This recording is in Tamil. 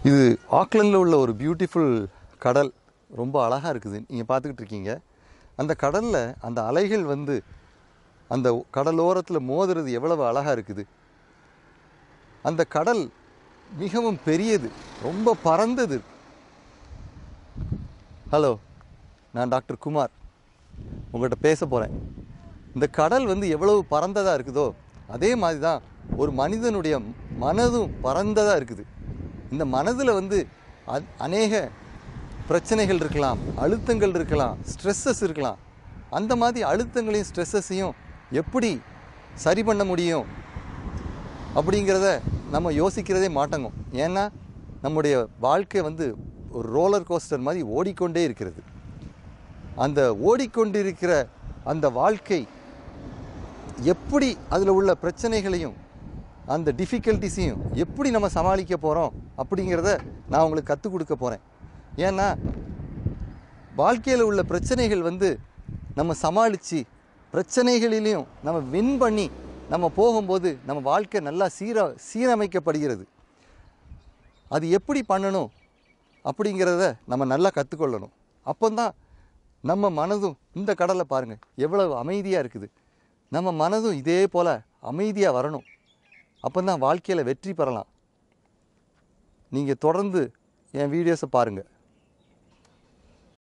இது ஆக்லண்டில் உள்ள ஒரு பியூட்டிஃபுல் கடல். ரொம்ப அழகாக இருக்குது, நீங்கள் பார்த்துக்கிட்டு இருக்கீங்க. அந்த கடலில் அந்த அலைகள் வந்து அந்த கடலோரத்தில் மோதுறது எவ்வளவு அழகாக இருக்குது. அந்த கடல் மிகவும் பெரியது, ரொம்ப பரந்தது. ஹலோ, நான் டாக்டர் குமார் உங்கள்கிட்ட பேச போகிறேன். இந்த கடல் வந்து எவ்வளவு பரந்ததாக இருக்குதோ அதே மாதிரி தான் ஒரு மனிதனுடைய மனதும் பரந்ததாக இருக்குது. இந்த மனதில் வந்து அநேக பிரச்சனைகள் இருக்கலாம், அழுத்தங்கள் இருக்கலாம், ஸ்ட்ரெஸ்ஸஸ் இருக்கலாம். அந்த மாதிரி அழுத்தங்களையும் ஸ்ட்ரெஸ்ஸஸையும் எப்படி சரி பண்ண முடியும் அப்படிங்கிறத நம்ம யோசிக்கிறதே மாட்டோங்க. ஏன்னா நம்முடைய வாழ்க்கை வந்து ஒரு ரோலர் கோஸ்டர் மாதிரி ஓடிக்கொண்டே இருக்கிறது. அந்த ஓடிக்கொண்டிருக்கிற அந்த வாழ்க்கை எப்படி அதில் உள்ள பிரச்சனைகளையும் அந்த டிஃபிகல்ட்டிஸையும் எப்படி நம்ம சமாளிக்க போகிறோம் அப்படிங்கிறத நான் உங்களுக்கு கற்றுக் கொடுக்க போகிறேன். ஏன்னா வாழ்க்கையில் உள்ள பிரச்சனைகள் வந்து நம்ம சமாளித்து பிரச்சனைகளிலையும் நம்ம வின் பண்ணி நம்ம போகும்போது நம்ம வாழ்க்கை நல்லா சீரமைக்கப்படுகிறது. அது எப்படி பண்ணணும் அப்படிங்கிறத நம்ம நல்லா கற்றுக்கொள்ளணும். அப்போதான் நம்ம மனதும், இந்த கடலை பாருங்கள் எவ்வளவு அமைதியாக இருக்குது, நம்ம மனதும் இதே போல் அமைதியாக வரணும். அப்போ தான் வாழ்க்கையில் வெற்றி பெறலாம். நீங்கள் தொடர்ந்து என் வீடியோஸை பாருங்கள்.